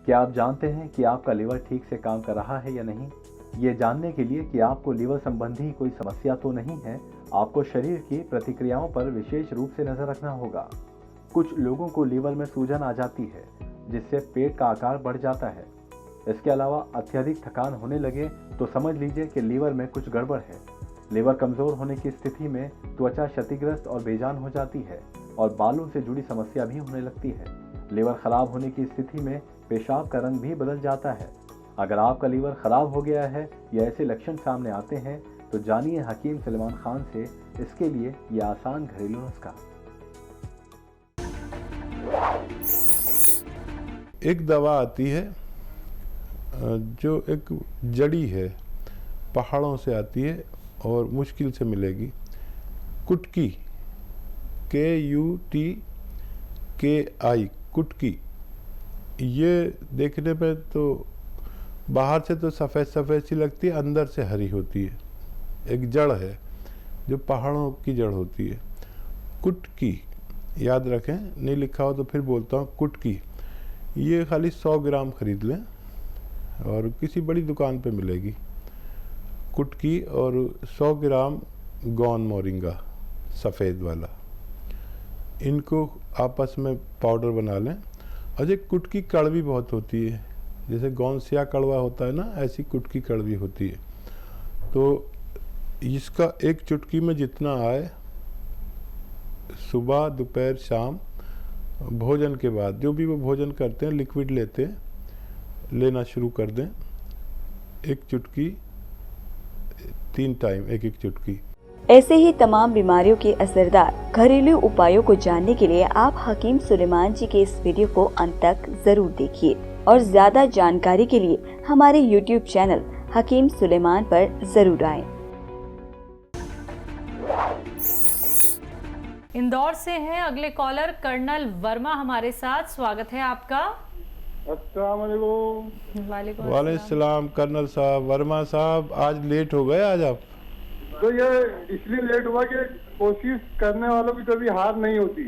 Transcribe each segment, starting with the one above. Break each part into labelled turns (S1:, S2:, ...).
S1: क्या आप जानते हैं कि आपका लीवर ठीक से काम कर रहा है या नहीं? ये जानने के लिए कि आपको लीवर संबंधी कोई समस्या तो नहीं है, आपको शरीर की प्रतिक्रियाओं पर विशेष रूप से नजर रखना होगा। कुछ लोगों को लीवर में सूजन आ जाती है, जिससे पेट का आकार बढ़ जाता है। इसके अलावा अत्यधिक थकान होने लगे तो समझ लीजिए कि लीवर में कुछ गड़बड़ है। लीवर कमजोर होने की स्थिति में त्वचा क्षतिग्रस्त और बेजान हो जाती है और बालों से जुड़ी समस्या भी होने लगती है। लीवर खराब होने की स्थिति में पेशाब का रंग भी बदल जाता है। अगर आपका लीवर खराब हो गया है या ऐसे लक्षण सामने आते हैं तो जानिए हकीम सुलेमान खान से इसके लिए ये आसान घरेलू नुस्खा।
S2: एक दवा आती है जो एक जड़ी है, पहाड़ों से आती है और मुश्किल से मिलेगी। कुटकी, KUTKI, कुटकी। ये देखने पे तो बाहर से तो सफ़ेद सफ़ेद सी लगती है, अंदर से हरी होती है। एक जड़ है जो पहाड़ों की जड़ होती है। कुटकी याद रखें, नहीं लिखा हो तो फिर बोलता हूँ, कुटकी। ये खाली 100 ग्राम खरीद लें और किसी बड़ी दुकान पे मिलेगी कुटकी, और 100 ग्राम गौन मोरिंगा सफ़ेद वाला। इनको आपस में पाउडर बना लें। अजय, कुटकी कड़वी बहुत होती है, जैसे गौन सिया कड़वा होता है ना, ऐसी कुटकी कड़वी होती है। तो इसका एक चुटकी में जितना आए, सुबह दोपहर शाम भोजन के बाद, जो भी वो भोजन करते हैं, लिक्विड लेते हैं, लेना शुरू कर दें। एक चुटकी 3 टाइम, एक चुटकी।
S3: ऐसे ही तमाम बीमारियों के असरदार घरेलू उपायों को जानने के लिए आप हकीम सुलेमान जी के इस वीडियो को अंत तक जरूर देखिए और ज्यादा जानकारी के लिए हमारे YouTube चैनल हकीम सुलेमान पर जरूर आएं।
S4: इंदौर से हैं अगले कॉलर कर्नल वर्मा हमारे साथ। स्वागत है आपका।
S5: अस्सलाम वालेकुम।
S2: वालेकुम सलाम। कर्नल साहब, वर्मा साहब, आज लेट हो गए। आज आप
S5: तो ये इसलिए लेट हुआ कि कोशिश करने वालों की कभी हार नहीं होती।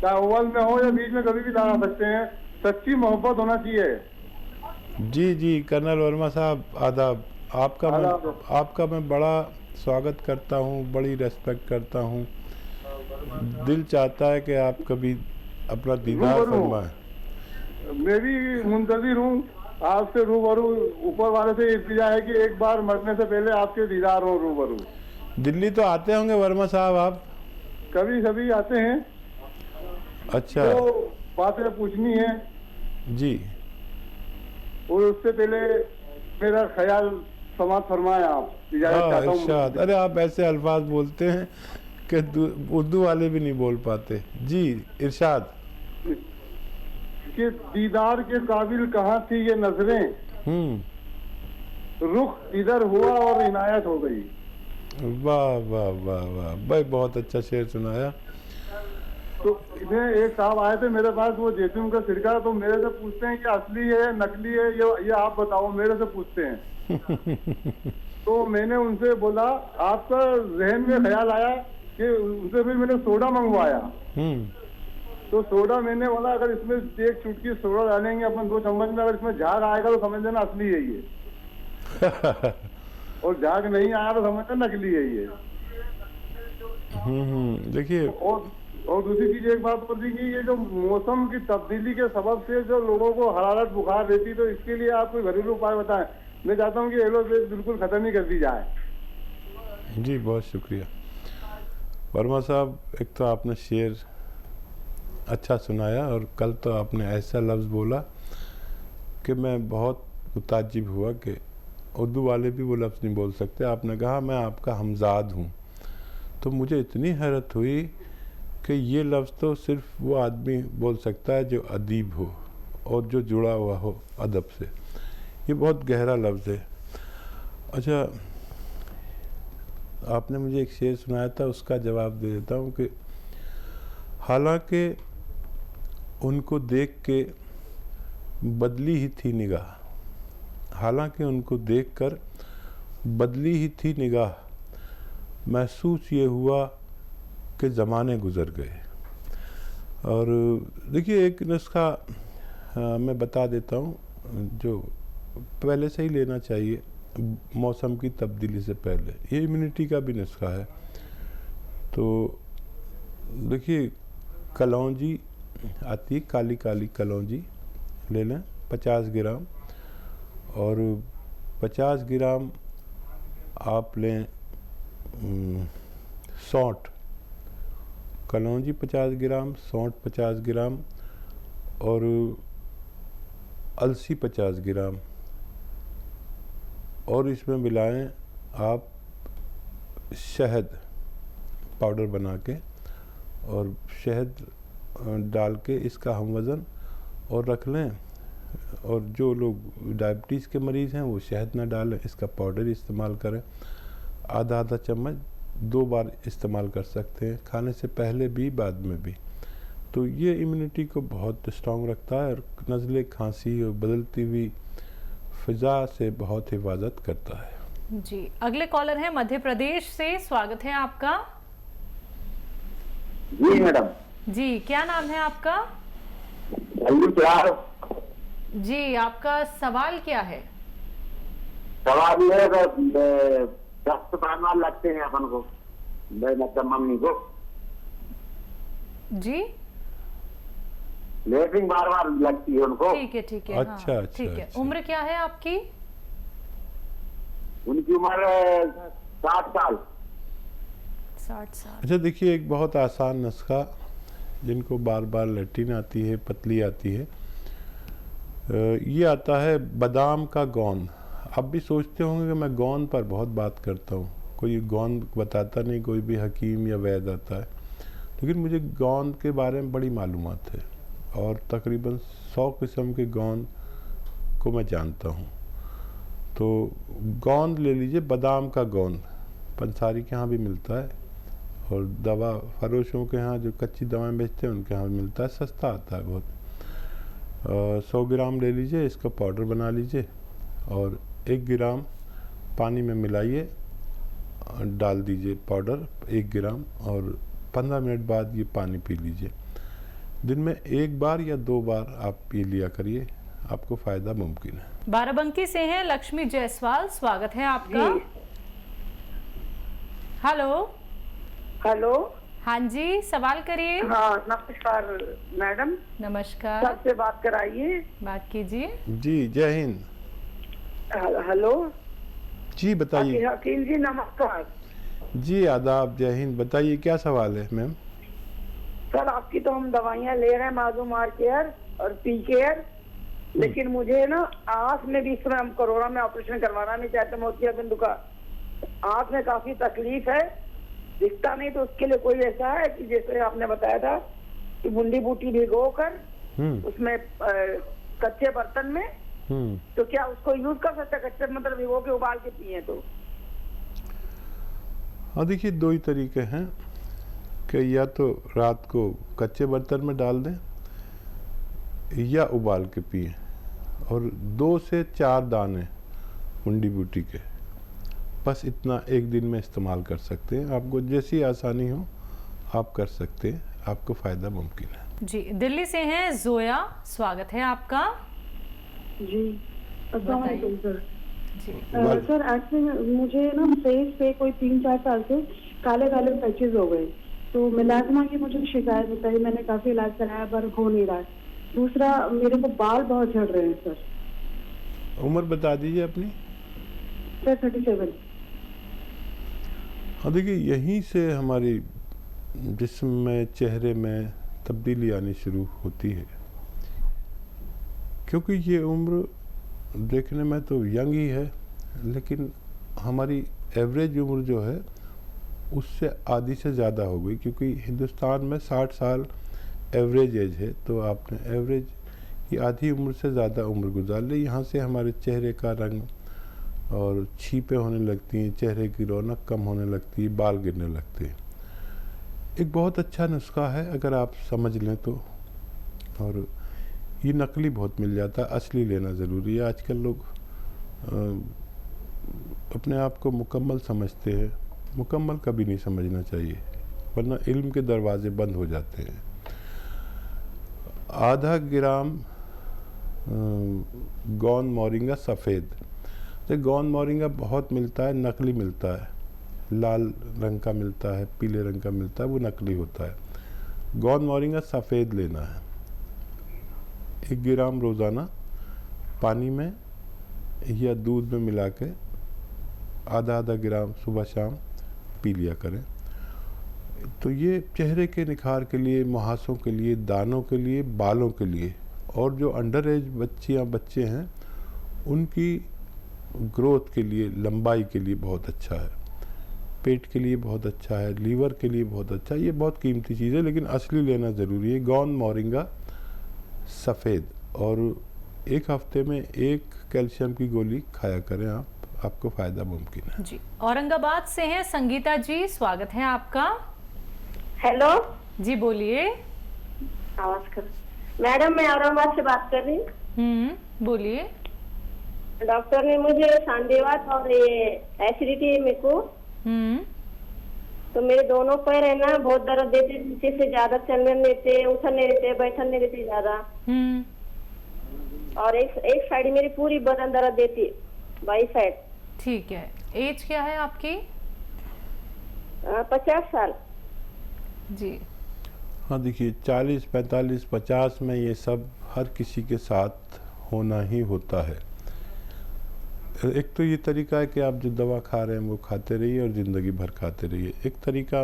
S5: चाहे ओवल में हो या बीच में, कभी भी लगा सकते हैं। सच्ची मोहब्बत होना चाहिए।
S2: जी जी कर्नल वर्मा साहब, आदाब। आपका मैं बड़ा स्वागत करता हूँ, बड़ी रेस्पेक्ट करता हूँ। दिल चाहता है कि आप कभी अपना दीदार फरमाएं।
S5: मैं भी मुंतजिर हूँ आपसे रूबरू। ऊपर वाले से इल्तिजा है कि एक बार मरने से पहले आपके दीदार हो रूबरू।
S2: दिल्ली तो आते होंगे वर्मा साहब आप?
S5: कभी कभी आते हैं।
S2: अच्छा,
S5: तो बातें पूछनी है
S2: जी।
S5: और उससे पहले मेरा ख्याल समाज फरमाए आप।
S2: इरशाद। अरे आप ऐसे अल्फाज बोलते हैं कि उर्दू वाले भी नहीं बोल पाते। जी इरशाद।
S5: कि दीदार के काबिल कहाँ थी ये नजरें, रुख इधर हुआ और इनायत हो गई।
S2: वाह वाह वाह वाह भाई, बहुत अच्छा शेर सुनाया।
S5: तो इन्हें एक साहब आए थे मेरे पास, वो जैतून का सिरका, तो मेरे से पूछते हैं कि असली है नकली है, ये आप बताओ, मेरे से पूछते हैं। तो मैंने उनसे बोला, आपका जहन में ख्याल आया कि उनसे फिर मैंने सोडा मंगवाया। तो सोडा मैंने बोला, अगर इसमें एक चुटकी सोडा डालेंगे अपन 2 चम्मच में, अगर इसमें झाग आएगा तो समझ लेना असली है ये। और झाग नहीं आया तो समझ लेना नकली है ये।
S2: देखिए,
S5: और दूसरी चीज एक बात बोल दी कि ये जो मौसम की तब्दीली के सबब से जो लोगों को हरारत बुखार रहती, तो इसके लिए आप कोई घरेलू उपाय बताएं। मैं चाहता हूँ कि एलोपैथी बिल्कुल खत्म ही कर दी जाए।
S2: जी बहुत शुक्रिया वर्मा साहब। एक तो आपने शेर अच्छा सुनाया, और कल तो आपने ऐसा लफ्ज़ बोला कि मैं बहुत मुताज्जिब हुआ कि उर्दू वाले भी वो लफ्ज़ नहीं बोल सकते। आपने कहा मैं आपका हमजाद हूँ, तो मुझे इतनी हैरत हुई कि ये लफ्ज़ तो सिर्फ वो आदमी बोल सकता है जो अदीब हो और जो जुड़ा हुआ हो अदब से। ये बहुत गहरा लफ्ज़ है। अच्छा, आपने मुझे एक शेर सुनाया था, उसका जवाब दे देता हूँ कि हालांकि उनको देख के बदली ही थी निगाह, हालांकि उनको देखकर बदली ही थी निगाह, महसूस ये हुआ कि ज़माने गुज़र गए। और देखिए, एक नुस्खा मैं बता देता हूँ, जो पहले से ही लेना चाहिए मौसम की तब्दीली से पहले। ये इम्यूनिटी का भी नुस्खा है। तो देखिए, कलौंजी आती है, काली काली कलौंजी ले लें 50 ग्राम, और 50 ग्राम आप लें सौंठ। कलौंजी 50 ग्राम, सौंठ 50 ग्राम और अलसी 50 ग्राम, और इसमें मिलाएं आप शहद पाउडर बना के, और शहद डाल के इसका हम वज़न और रख लें। और जो लोग डायबिटीज़ के मरीज़ हैं वो शहद ना डालें, इसका पाउडर इस्तेमाल करें। आधा आधा चम्मच 2 बार इस्तेमाल कर सकते हैं, खाने से पहले भी बाद में भी। तो ये इम्यूनिटी को बहुत स्ट्रॉन्ग रखता है और नज़ले, खांसी और बदलती हुई फ़िज़ा से बहुत हिफाजत करता है।
S4: जी, अगले कॉलर हैं मध्य प्रदेश से, स्वागत है आपका।
S6: जी मैडम।
S4: जी, क्या नाम है आपका? जी, आपका सवाल क्या है?
S6: सवाल ये है, दस्त बार लगते हैं अपन को, मतलब मम्मी को।
S4: जी,
S6: लेटरिन बार बार लगती है उनको।
S4: ठीक है, ठीक है।
S2: अच्छा,
S4: हाँ,
S2: अच्छा,
S4: ठीक है।
S2: अच्छा।
S4: उम्र क्या है आपकी?
S6: उनकी उम्र 60 साल।
S4: 60 साल।
S2: अच्छा, देखिए, एक बहुत आसान नुस्खा, जिनको बार बार लेटरिन आती है, पतली आती है, ये आता है बादाम का गोंद। आप भी सोचते होंगे कि मैं गोंद पर बहुत बात करता हूँ, कोई गोंद बताता नहीं, कोई भी हकीम या वैद आता है, लेकिन मुझे गोंद के बारे में बड़ी मालूमात है और तकरीबन 100 किस्म के गोंद को मैं जानता हूँ। तो गोंद ले लीजिए, बादाम का गोंद, पंसारी के यहाँ भी मिलता है, और दवा फरोशों के यहाँ जो कच्ची दवाएं बेचते हैं उनके यहाँ भी मिलता है, सस्ता आता है बहुत। 100 ग्राम ले लीजिए, इसका पाउडर बना लीजिए और 1 ग्राम पानी में मिलाइए, डाल दीजिए पाउडर 1 ग्राम, और 15 मिनट बाद ये पानी पी लीजिए। दिन में 1 बार या 2 बार आप पी लिया करिए, आपको फ़ायदा मुमकिन है।
S4: बाराबंकी से हैं लक्ष्मी जायसवाल, स्वागत है आपका। हेलो।
S7: हेलो।
S4: हाँ जी, सवाल करिए।
S7: हाँ, नमस्कार मैडम।
S4: नमस्कार।
S7: सबसे बात कराइए।
S4: बात कीजिए।
S2: जी, जय हिंद।
S7: हेलो
S2: जी, बताइए।
S7: हकीम जी नमस्कार।
S2: जी, आदाब, जय हिंद। बताइए, क्या सवाल है मैम?
S7: सर, आपकी तो हम दवाइयाँ ले रहे हैं, माजूमार केयर और पी केयर, लेकिन मुझे ना आँख में भी, इस समय हम कोरोना में ऑपरेशन करवाना नहीं चाहते, मोतिया बिंदु का, आँख में काफी तकलीफ है, दिखता नहीं। तो उसके लिए कोई ऐसा है कि जैसे आपने बताया था कि बूंदी बूटी भिगो कर उसमें कच्चे बर्तन में, तो क्या उसको यूज कर सकते हैं? कच्चे मतलब भिगो के उबाल के पिए तो?
S2: हाँ, देखिए, 2 ही तरीके हैं कि या तो रात को कच्चे बर्तन में डाल दें या उबाल के पिए, और 2 से 4 दाने बूंदी बूटी के, बस इतना एक दिन में इस्तेमाल कर सकते हैं। आपको जैसी आसानी हो आप कर सकते हैं, आपको फ़ायदा मुमकिन है।
S4: जी, दिल्ली से हैं जोया, स्वागत है आपका।
S8: जी, अस्सलाम वालेकुम सर।
S4: जी,
S8: सर, एक्चुअली मुझे ना फेस पे कोई 3-4 साल से काले काले पैचेस हो गए, तो मिलाजमा की मुझे शिकायत बताई, मैंने काफ़ी इलाज कराया पर हो नहीं रहा है। दूसरा, मेरे को बाल बहुत झड़ रहे हैं सर।
S2: उम्र बता दीजिए अपनी।
S8: सर 37।
S2: हाँ, देखिए, यहीं से हमारी जिस्म में, चेहरे में तब्दीली आनी शुरू होती है, क्योंकि ये उम्र देखने में तो यंग ही है, लेकिन हमारी एवरेज उम्र जो है उससे आधी से ज़्यादा हो गई, क्योंकि हिंदुस्तान में 60 साल एवरेज एज है, तो आपने एवरेज की आधी उम्र से ज़्यादा उम्र गुजार ली। यहाँ से हमारे चेहरे का रंग और छीपें होने लगती हैं, चेहरे की रौनक कम होने लगती है, बाल गिरने लगते हैं। एक बहुत अच्छा नुस्खा है अगर आप समझ लें तो, और ये नकली बहुत मिल जाता है, असली लेना ज़रूरी है। आजकल लोग अपने आप को मुकम्मल समझते हैं, मुकम्मल कभी नहीं समझना चाहिए, वरना इल्म के दरवाजे बंद हो जाते हैं। आधा ग्राम गोंद मोरिंगा सफ़ेद। तो गोंद मोरिंगा बहुत मिलता है, नकली मिलता है, लाल रंग का मिलता है, पीले रंग का मिलता है, वो नकली होता है। गोंद मोरिंगा सफ़ेद लेना है। 1 ग्राम रोज़ाना पानी में या दूध में मिला के आधा ग्राम सुबह शाम पी लिया करें। तो ये चेहरे के निखार के लिए, मुहासों के लिए, दानों के लिए, बालों के लिए, और जो अंडर एज बच्चियाँ बच्चे हैं उनकी ग्रोथ के लिए, लंबाई के लिए बहुत अच्छा है, पेट के लिए बहुत अच्छा है, लीवर के लिए बहुत अच्छा है। ये बहुत कीमती चीज़ है, लेकिन असली लेना ज़रूरी है। गोंद मोरिंगा सफ़ेद, और 1 हफ्ते में 1 कैल्शियम की गोली खाया करें आप, आपको फ़ायदा मुमकिन है।
S4: जी, औरंगाबाद से हैं संगीता जी, स्वागत है आपका।
S9: हेलो
S4: जी बोलिए।
S9: आवाज कर। मैडम मैं औरंगाबाद से बात कर रही हूँ।
S4: बोलिए।
S9: डॉक्टर ने मुझे सांधिवात और ये एसिडिटी है मेरे को। तो मेरे दोनों पैर है ना बहुत दर्द देते, नीचे से ज्यादा चलने नहीं देते, उठने नहीं देते, बैठने नहीं देते ज्यादा। और एक साइड मेरी पूरी बदन दर्द देती, बाई साइड।
S4: ठीक है, एज क्या है आपकी?
S9: 50 साल।
S4: जी
S2: हाँ, देखिए 40, 45, 50 में ये सब हर किसी के साथ होना ही होता है। एक तो ये तरीका है कि आप जो दवा खा रहे हैं वो खाते रहिए और ज़िंदगी भर खाते रहिए। एक तरीका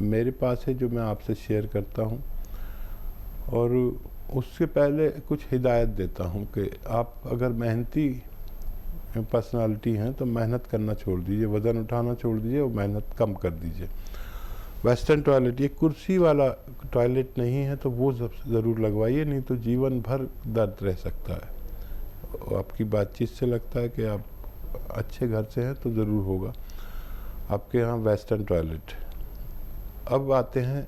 S2: मेरे पास है जो मैं आपसे शेयर करता हूँ, और उससे पहले कुछ हिदायत देता हूँ कि आप अगर मेहनती पर्सनालिटी हैं तो मेहनत करना छोड़ दीजिए, वज़न उठाना छोड़ दीजिए और मेहनत कम कर दीजिए। वेस्टर्न टॉयलेट, ये कुर्सी वाला टॉयलेट नहीं है तो वो ज़रूर लगवाइए, नहीं तो जीवन भर दर्द रह सकता है। आपकी बातचीत से लगता है कि आप अच्छे घर से हैं, तो ज़रूर होगा आपके यहाँ वेस्टर्न टॉयलेट। अब आते हैं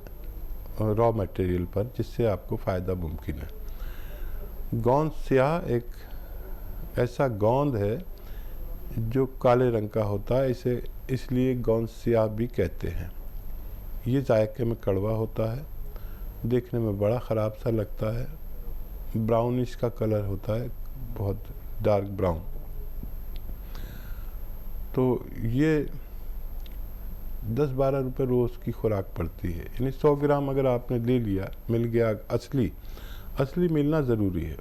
S2: रॉ मटेरियल पर जिससे आपको फ़ायदा मुमकिन है। गोंद स्याह एक ऐसा गोंद है जो काले रंग का होता है, इसे इसलिए गोंद स्याह भी कहते हैं। ये जायके में कड़वा होता है, देखने में बड़ा ख़राब सा लगता है, ब्राउनिश का कलर होता है, बहुत डार्क ब्राउन। तो ये 10-12 रुपये रोज़ की खुराक पड़ती है। यानी 100 ग्राम अगर आपने ले लिया, मिल गया असली मिलना ज़रूरी है।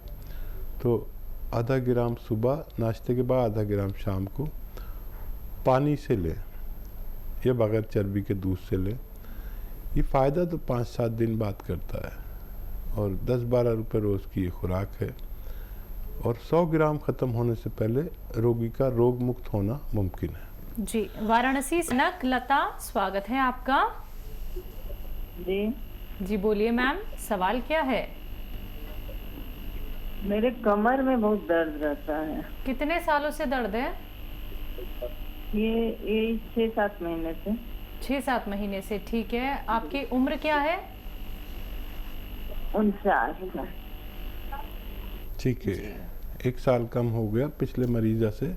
S2: तो आधा ग्राम सुबह नाश्ते के बाद, आधा ग्राम शाम को पानी से लें या बगैर चर्बी के दूध से लें। ये फ़ायदा तो 5-7 दिन बाद करता है, और 10-12 रुपये रोज़ की ये खुराक है। और 100 ग्राम ख़त्म होने से पहले रोगी का रोग मुक्त होना मुमकिन है।
S4: जी, वाराणसी से लता, स्वागत है आपका। जी बोलिए मैम, सवाल क्या है?
S10: मेरे कमर में बहुत दर्द रहता है।
S4: कितने सालों से दर्द है?
S10: ये 6-7 महीने से।
S4: 6-7 महीने से, ठीक है। आपकी उम्र क्या है?
S10: 49।
S2: ठीक है, 1 साल कम हो गया पिछले मरीजा से।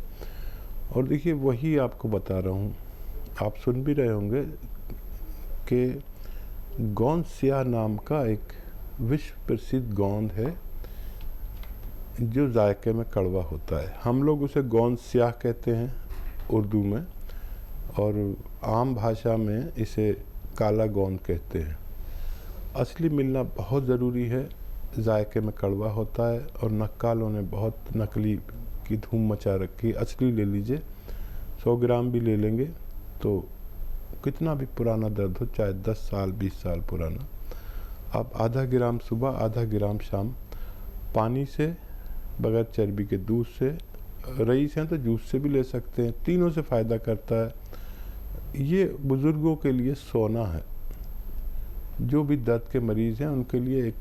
S2: और देखिए वही आपको बता रहा हूँ, आप सुन भी रहे होंगे कि गोंद स्याह नाम का एक विश्व प्रसिद्ध गोंद है जो जायके में कड़वा होता है। हम लोग उसे गोंद स्याह कहते हैं उर्दू में, और आम भाषा में इसे काला गोंद कहते हैं। असली मिलना बहुत ज़रूरी है। जायके में कड़वा होता है और नक्कालों ने बहुत नकली की धूम मचा रखी। असली ले लीजिए, 100 ग्राम भी ले लेंगे तो कितना भी पुराना दर्द हो, चाहे 10 साल 20 साल पुराना, आप आधा ग्राम सुबह, आधा ग्राम शाम पानी से, बगैर चर्बी के दूध से, रईस हैं तो जूस से भी ले सकते हैं, तीनों से फ़ायदा करता है। ये बुज़ुर्गों के लिए सोना है। जो भी दर्द के मरीज़ हैं उनके लिए एक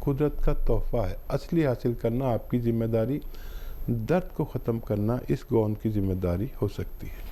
S2: कुदरत का तोहफा है। असली हासिल करना आपकी जिम्मेदारी, दर्द को ख़त्म करना इस गोंद की जिम्मेदारी हो सकती है।